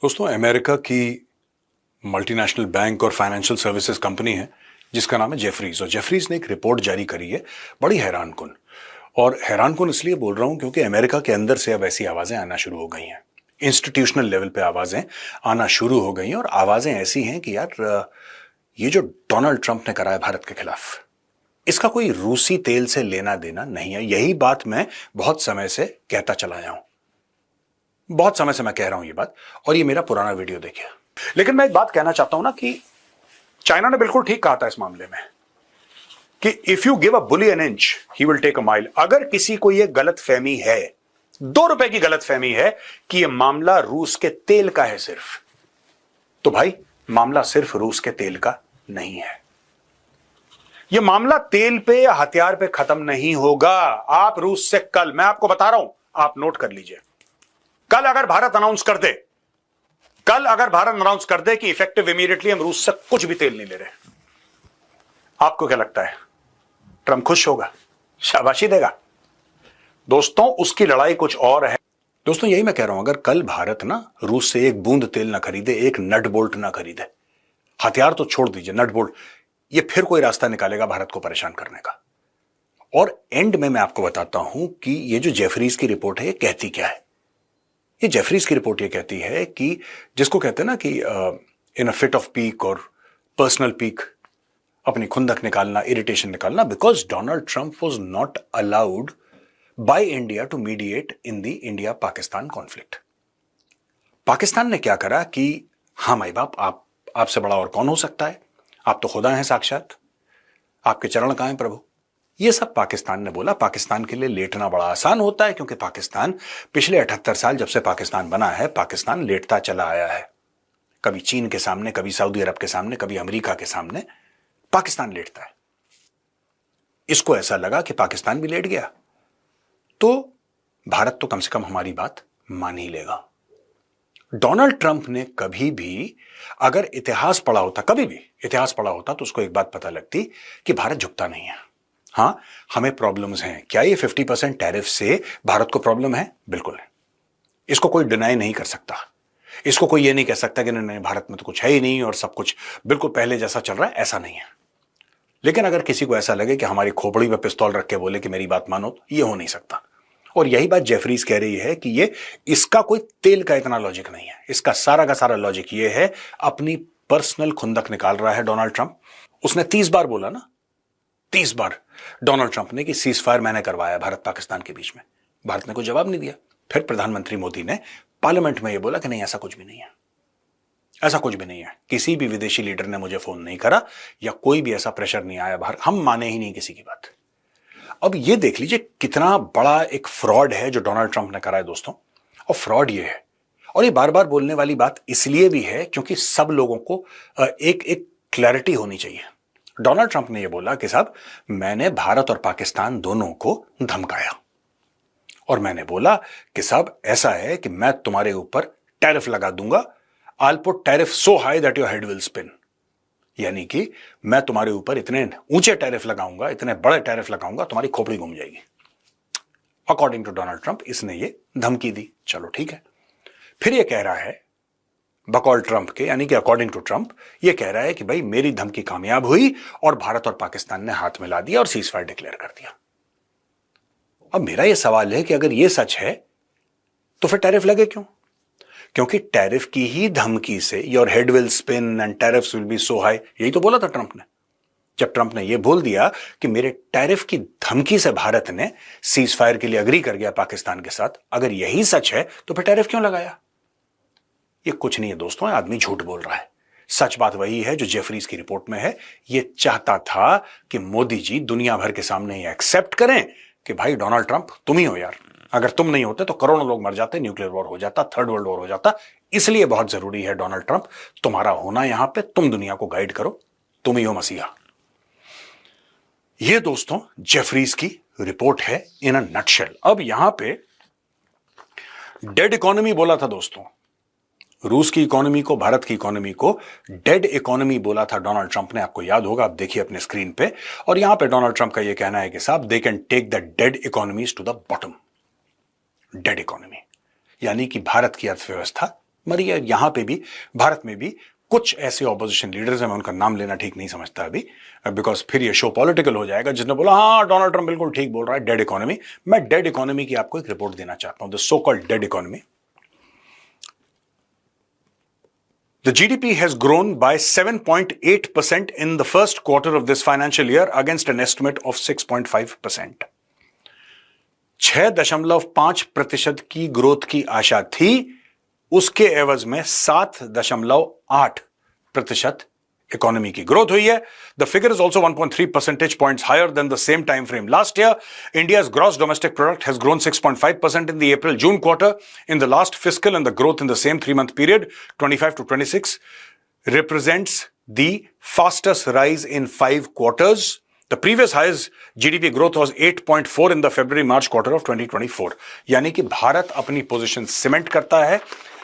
दोस्तों, अमेरिका की multinational bank और फाइनेंशियल सर्विसेज कंपनी है जिसका नाम है जेफरीज। और जेफरीज ने एक रिपोर्ट जारी करी है, बड़ी हैरानकुन। और हैरानकुन इसलिए बोल रहा हूं क्योंकि अमेरिका के अंदर से अब ऐसी आवाजें आना शुरू हो गई हैं, इंस्टीट्यूशनल लेवल पे आवाजें आना शुरू हो गई हैं। और आवाजें ऐसी हैं कि यार, ये जो डोनाल्ड ट्रंप ने करा है भारत के खिलाफ, इसका कोई रूसी तेल से लेना देना नहीं है। यही बात मैं बहुत समय से कहता चला आया हूं, बहुत समय से मैं कह रहा हूं ये बात, और ये मेरा पुराना वीडियो देखिए। लेकिन मैं एक बात कहना चाहता हूं ना कि चाइना ने बिल्कुल ठीक कहा था इस मामले में कि if you give a bully an inch he will take a mile. अगर किसी को यह गलत फहमी है, 2 रुपए की गलत फहमी है कि यह मामला रूस के तेल का है सिर्फ, तो भाई मामला सिर्फ रूस के तेल का नहीं है। यह मामला तेल पे या हथियार पे खत्म नहीं होगा। आप रूस से कल, मैं आपको बता रहा हूं, आप नोट कर लीजिए, कल अगर भारत अनाउंस कर दे कि इफेक्टिव इमीडिएटली हम रूस से कुछ भी तेल नहीं ले रहे, आपको क्या लगता है ट्रंप खुश होगा, शाबाशी देगा? दोस्तों, उसकी लड़ाई कुछ और है। दोस्तों, यही मैं कह रहा हूं, अगर कल भारत ना रूस से एक बूंद तेल ना खरीदे, एक नट बोल्ट ना खरीदे, हथियार तो छोड़ दीजिए, नट बोल्ट, ये फिर कोई रास्ता निकालेगा भारत को परेशान करने का। और एंड में मैं आपको बताता हूं कि ये जो जेफरीज की रिपोर्ट है ये कहती क्या है। ये जेफरीज की रिपोर्ट ये कहती है कि जिसको कहते हैं ना कि in a fit of pique और पर्सनल पीक, अपनी खुंदक निकालना, इरिटेशन निकालना, because Donald Trump was not allowed by India to mediate in the India Pakistan conflict. Pakistan ने क्या करा कि हाँ माई बाप, आपसे बड़ा और कौन हो सकता है, आप तो खुदा हैं साक्षात, आपके चरण कहां हैं प्रभु। ये सब पाकिस्तान ने बोला। पाकिस्तान के लिए लेटना बड़ा आसान होता है क्योंकि पाकिस्तान पिछले 78 साल जब से पाकिस्तान बना है, पाकिस्तान लेटता चला आया है। कभी चीन के सामने, कभी सऊदी अरब के सामने, कभी अमेरिका के सामने पाकिस्तान लेटता है। इसको ऐसा लगा कि पाकिस्तान भी लेट गया तो भारत तो कम से कम हमारी बात मान ही लेगा। डोनाल्ड ट्रंप ने कभी भी अगर इतिहास पढ़ा होता, कभी भी इतिहास पढ़ा होता, तो उसको एक बात पता लगती कि भारत झुकता नहीं है। हां, हमें प्रॉब्लम्स हैं। क्या ये 50% टैरिफ से भारत को प्रॉब्लम है? बिल्कुल है। इसको कोई डिनाई नहीं कर सकता। इसको कोई ये नहीं कह सकता कि नहीं, भारत में तो कुछ है ही नहीं और सब कुछ बिल्कुल पहले जैसा चल रहा है, ऐसा नहीं है। लेकिन अगर किसी को ऐसा लगे कि हमारी खोपड़ी में पिस्तौल रख के बोले कि मेरी बात मानो, तो ये हो नहीं सकता। और यही बात जेफरीज कह रही है कि ये, इसका कोई तेल का इतना लॉजिक नहीं है। इसका सारा का सारा लॉजिक ये है, अपनी पर्सनल खुंदक निकाल रहा है डोनाल्ड ट्रंप। उसने 30 बार बोला ना, 30 बार डोनाल्ड ट्रंप ने कि सीज फायर मैंने करवाया भारत पाकिस्तान के बीच में। भारत ने कोई जवाब नहीं दिया। फिर प्रधानमंत्री मोदी ने पार्लियामेंट में यह बोला कि नहीं, ऐसा कुछ भी नहीं है, ऐसा कुछ भी नहीं है। किसी भी विदेशी लीडर ने मुझे फोन नहीं करा या कोई भी ऐसा प्रेशर नहीं आया बाहर, हम माने ही नहीं किसी की बात। अब ये देख लीजिए कितना बड़ा एक फ्रॉड है जो डोनाल्ड ट्रंप ने करा है दोस्तों। और फ्रॉड ये है, और ये बार बार बोलने वाली बात इसलिए भी है क्योंकि सब लोगों को एक एक क्लैरिटी होनी चाहिए। डोनाल्ड ट्रंप ने यह बोला कि साहब, मैंने भारत और पाकिस्तान दोनों को धमकाया और मैंने बोला कि साहब ऐसा है कि मैं तुम्हारे ऊपर टैरिफ लगा दूंगा, I will put tariff so high that your head wheel spin. यानी कि मैं तुम्हारे ऊपर इतने ऊंचे टैरिफ लगाऊंगा, इतने बड़े टैरिफ लगाऊंगा, तुम्हारी खोपड़ी घूम जाएगी। अकॉर्डिंग टू डोनाल्ड ट्रंप इसने ये धमकी दी। चलो ठीक है। फिर ये कह रहा है बकौल ट्रंप के, यानी कि अकॉर्डिंग टू ट्रंप, ये कह रहा है कि भाई मेरी धमकी कामयाब हुई और भारत और पाकिस्तान ने हाथ मिला दिया और सीज फायर डिक्लेयर कर दिया। अब मेरा यह सवाल है कि अगर यह सच है तो फिर टैरिफ लगे क्यों? क्योंकि टैरिफ की ही धमकी से your head wheel spin and tariffs will be so high, यही तो बोला था ट्रंप ने। जब ट्रंप ने यह बोल दिया कि मेरे टैरिफ की धमकी से भारत ने सीज फायर के लिए अग्री कर गया पाकिस्तान के साथ, अगर यही सच है तो फिर टैरिफ क्यों लगाया? ये कुछ नहीं है दोस्तों, आदमी झूठ बोल रहा है। सच बात वही है जो जेफरीज की रिपोर्ट में है। ये चाहता था कि मोदी जी दुनिया भर के सामने ये एक्सेप्ट करें कि भाई डोनाल्ड ट्रंप तुम ही हो यार, अगर तुम नहीं होते तो करोड़ों लोग मर जाते, न्यूक्लियर वॉर हो जाता, थर्ड वर्ल्ड वॉर हो जाता। इसलिए बहुत जरूरी है डोनाल्ड ट्रंप तुम्हारा होना यहां पे, तुम दुनिया को गाइड करो, तुम ही हो मसीहा। ये दोस्तों जेफरीज की रिपोर्ट है इन अ नटशेल। अब यहां पे डेड इकोनॉमी बोला था दोस्तों, रूस की इकोनॉमी को, भारत की इकोनॉमी को डेड इकोनॉमी बोला था डोनाल्ड ट्रंप ने। आपको याद होगा, आप देखिए अपने स्क्रीन पे। और यहां पे डोनाल्ड ट्रंप का यह कहना है कि साहब they can take the dead economies to the bottom. Dead economy यानी कि भारत की अर्थव्यवस्था मरी है। यहां पे भी, भारत में भी कुछ ऐसे ऑपोजिशन लीडर्स हैं, मैं उनका नाम लेना ठीक नहीं समझता अभी, बिकॉज फिर ये शो पॉलिटिकल हो जाएगा। जिसने बोला हाँ डोनाल्ड ट्रंप बिल्कुल ठीक बोल रहा है, डेड इकोनॉमी। मैं डेड इकोनॉमी की आपको एक रिपोर्ट देना चाहता हूं, the so called dead economy. The GDP has grown by 7.8% in the first quarter of this financial year against an estimate of 6.5%. 6.5% की ग्रोथ की आशा थी, उसके एवज में 7.8% इकोनॉमी की ग्रोथ हुई है। The figure is also 1.3 percentage points higher than the same time frame last year. India's gross domestic product has grown 6.5% in the April-June quarter in the last fiscal, and the growth in the same 3-month period, 25 to 26, represents the fastest rise in 5 quarters. The previous highest GDP growth was 8.4 in the February-March quarter of 2024. यानी कि भारत अपनी position cement करता है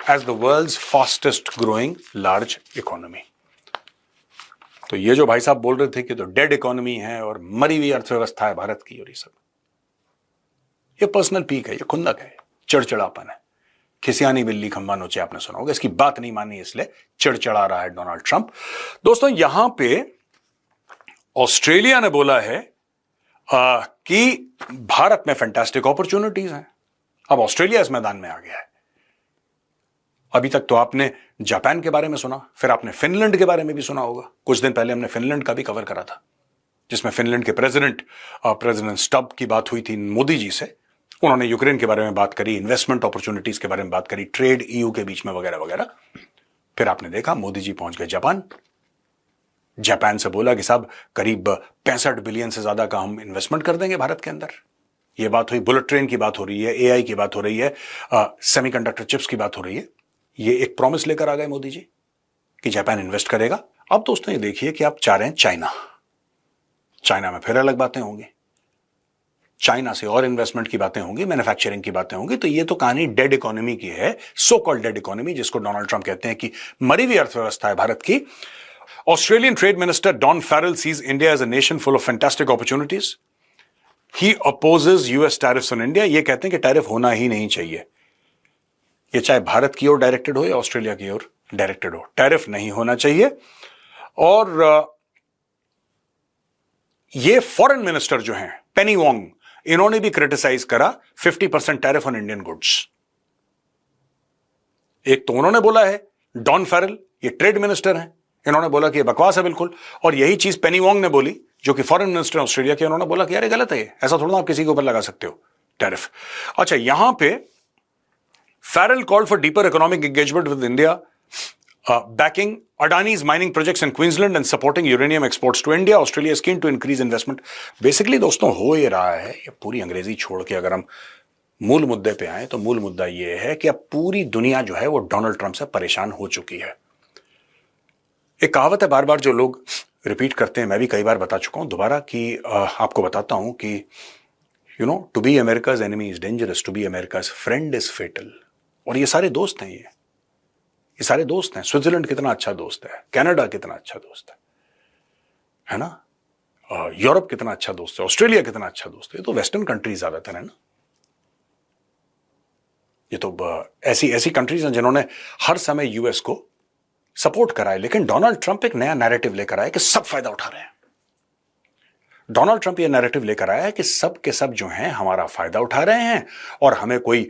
as the world's fastest growing large economy. तो ये जो भाई साहब बोल रहे थे कि तो डेड इकोनॉमी है और मरी हुई अर्थव्यवस्था है भारत की, और ये सब, ये पर्सनल पीक है, ये खुंदक है, चिड़चिड़ापन है। खिसियानी बिल्ली खंबा नोचे, आपने सुना होगा। इसकी बात नहीं मानी इसलिए चिड़चिड़ा रहा है डोनाल्ड ट्रंप। दोस्तों यहां पे ऑस्ट्रेलिया ने बोला है कि भारत में फैंटास्टिक अपॉर्चुनिटीज हैं। अब ऑस्ट्रेलिया इस मैदान में आ गया है। अभी तक तो आपने जापान के बारे में सुना, फिर आपने फिनलैंड के बारे में भी सुना होगा। कुछ दिन पहले हमने फिनलैंड का भी कवर करा था, जिसमें फिनलैंड के प्रेसिडेंट स्टब की बात हुई थी मोदी जी से। उन्होंने यूक्रेन के बारे में बात करी, इन्वेस्टमेंट अपॉर्चुनिटीज के बारे में बात करी, ट्रेड ईयू के बीच में वगैरह वगैरह। फिर आपने देखा मोदी जी पहुंच गए जापान से बोला कि साहब करीब 65 बिलियन से ज्यादा का हम इन्वेस्टमेंट कर देंगे भारत के अंदर। यह बात हुई, बुलेट ट्रेन की बात हो रही है, एआई की बात हो रही है, सेमीकंडक्टर चिप्स की बात हो रही है। ये एक प्रॉमिस लेकर आ गए मोदी जी कि जापान इन्वेस्ट करेगा। अब दोस्तों ये देखिए कि आप चाह रहे हैं चाइना में फिर अलग बातें होंगी, चाइना से और इन्वेस्टमेंट की बातें होंगी, मैन्युफैक्चरिंग की बातें होंगी। तो ये तो कहानी डेड इकोनॉमी की है, सो कॉल्ड डेड इकोनॉमी, जिसको डोनाल्ड ट्रंप कहते हैं कि मरी हुई अर्थव्यवस्था है भारत की। Australian trade minister Don Farrell sees India as a nation full of fantastic opportunities. He opposes US tariffs on India. ये कहते हैं कि टैरिफ होना ही नहीं चाहिए। ये चाहे भारत की ओर डायरेक्टेड हो या ऑस्ट्रेलिया की ओर डायरेक्टेड हो, टैरिफ नहीं होना चाहिए। और ये फॉरेन मिनिस्टर जो हैं पेनी वोंग, इन्होंने भी क्रिटिसाइज करा 50% टैरिफ ऑन इंडियन गुड्स। एक तो उन्होंने बोला है, डॉन फैरेल ये ट्रेड मिनिस्टर हैं, इन्होंने बोला कि ये बकवास है बिल्कुल। और यही चीज पेनी वोंग ने बोली, जो कि फॉरेन मिनिस्टर ऑस्ट्रेलिया के, उन्होंने बोला कि यार ये गलत है, ऐसा थोड़ा आप किसी के ऊपर लगा सकते हो टैरिफ। अच्छा, यहां पे Farrell called for deeper economic engagement with India, backing Adani's mining projects in Queensland and supporting uranium exports to India. Australia is keen to increase investment. Basically, दोस्तों हो ये रहा है, ये पूरी अंग्रेजी छोड़ के अगर हम मूल मुद्दे पे आए तो मूल मुद्दा ये है कि अब पूरी दुनिया जो है वो डोनाल्ड ट्रंप से परेशान हो चुकी है। एक कहावत है बार बार जो लोग रिपीट करते हैं, मैं भी कई बार बता चुका हूं, दोबारा कि आपको बताता हूं कि to be America's enemy is dangerous, to be America's friend is fatal. और ये सारे दोस्त हैं, ये सारे दोस्त हैं। स्विट्जरलैंड कितना अच्छा दोस्त है, कनाडा कितना अच्छा दोस्त है ना, यूरोप कितना अच्छा दोस्त है, ऑस्ट्रेलिया कितना अच्छा दोस्त है। ये तो वेस्टर्न कंट्रीज ज्यादातर है ना, ये तो ऐसी कंट्रीज हैं जिन्होंने हर समय यूएस को सपोर्ट करा है। लेकिन डोनाल्ड ट्रंप एक नया नैरेटिव लेकर आया कि सब फायदा उठा रहे हैं। डोनाल्ड ट्रंप ये नैरेटिव लेकर आया है कि सब के सब जो हैं हमारा फायदा उठा रहे हैं, और हमें कोई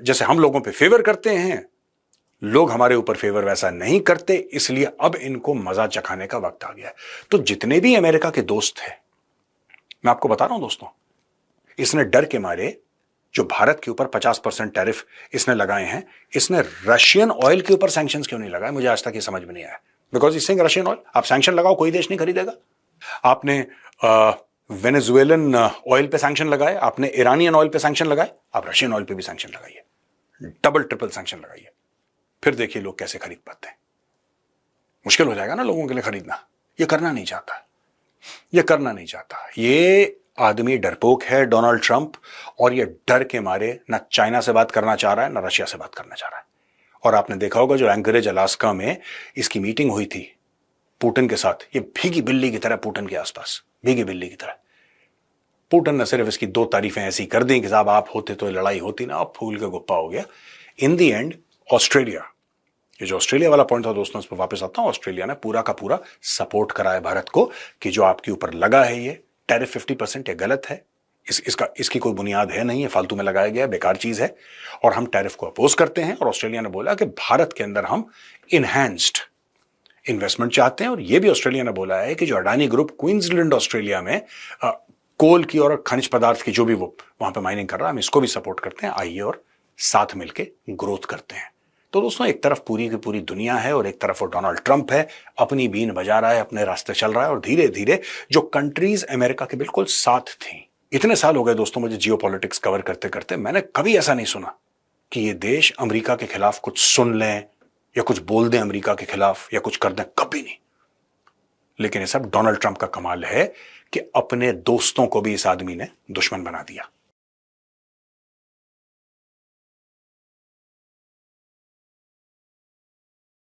जैसे हम लोगों पे फेवर करते हैं, लोग हमारे ऊपर फेवर वैसा नहीं करते, इसलिए अब इनको मजा चखाने का वक्त आ गया है। तो जितने भी अमेरिका के दोस्त हैं, मैं आपको बता रहा हूं दोस्तों, इसने डर के मारे जो भारत के ऊपर 50% टैरिफ इसने लगाए हैं, इसने रशियन ऑयल के ऊपर सैंक्शंस क्यों नहीं लगाए, मुझे आज तक ये समझ में नहीं आया। बिकॉज इस रशियन ऑयल, आप सैंक्शन लगाओ कोई देश नहीं खरीदेगा। आपने वेनेजुएलन ऑयल पे सैंक्शन लगाए, आपने ईरानियन ऑयल पे सैंक्शन लगाए, आप रशियन ऑयल पे भी सैंक्शन लगाइए, डबल ट्रिपल सैंक्शन लगाइए, फिर देखिए लोग कैसे खरीद पाते हैं। मुश्किल हो जाएगा ना लोगों के लिए खरीदना। ये करना नहीं चाहता, ये करना नहीं चाहता। ये आदमी डरपोक है डोनाल्ड ट्रंप, और ये डर के मारे ना चाइना से बात करना चाह रहा है ना रशिया से बात करना चाह रहा है। और आपने देखा होगा जो एंकरेज अलास्का में इसकी मीटिंग हुई थी पुतिन के साथ, ये भीगी बिल्ली की तरह पुतिन के आसपास, भीगी बिल्ली की तरह। पुतिन ने सिर्फ इसकी 2 तारीफें ऐसी कर दी कि साहब आप होते तो लड़ाई होती ना, अब फूल का गुप्पा हो गया। इन दी एंड ऑस्ट्रेलिया, ये जो ऑस्ट्रेलिया वाला पॉइंट था दोस्तों, इस पर वापस आता हूं। ऑस्ट्रेलिया ने पूरा का पूरा सपोर्ट करा है भारत को कि जो आपके ऊपर लगा है ये टैरिफ 50%, ये गलत है, इसकी कोई बुनियाद है नहीं है, फालतू में लगाया गया, बेकार चीज है, और हम टैरिफ को अपोज करते हैं। और ऑस्ट्रेलिया ने बोला कि भारत के अंदर हम इनहैंस्ड इन्वेस्टमेंट चाहते हैं। और यह भी ऑस्ट्रेलिया ने बोला है कि जो अडानी ग्रुप क्वींसलैंड ऑस्ट्रेलिया में कोल की और खनिज पदार्थ की जो भी वो वहां पे माइनिंग कर रहा है, हम इसको भी सपोर्ट करते हैं, आइए और साथ मिलकर ग्रोथ करते हैं। तो दोस्तों, एक तरफ पूरी की पूरी दुनिया है और एक तरफ वो डोनाल्ड ट्रंप है, अपनी बीन बजा रहा है, अपने रास्ते चल रहा है, और धीरे धीरे जो कंट्रीज अमेरिका के बिल्कुल साथ थी, इतने साल हो गए दोस्तों मुझे जियो पॉलिटिक्स कवर करते करते, मैंने कभी ऐसा नहीं सुना कि ये देश अमेरिका के खिलाफ कुछ सुन लें या कुछ बोल दें अमेरिका के खिलाफ या कुछ कर दें, कभी नहीं। लेकिन ये सब डोनाल्ड ट्रंप का कमाल है कि अपने दोस्तों को भी इस आदमी ने दुश्मन बना दिया।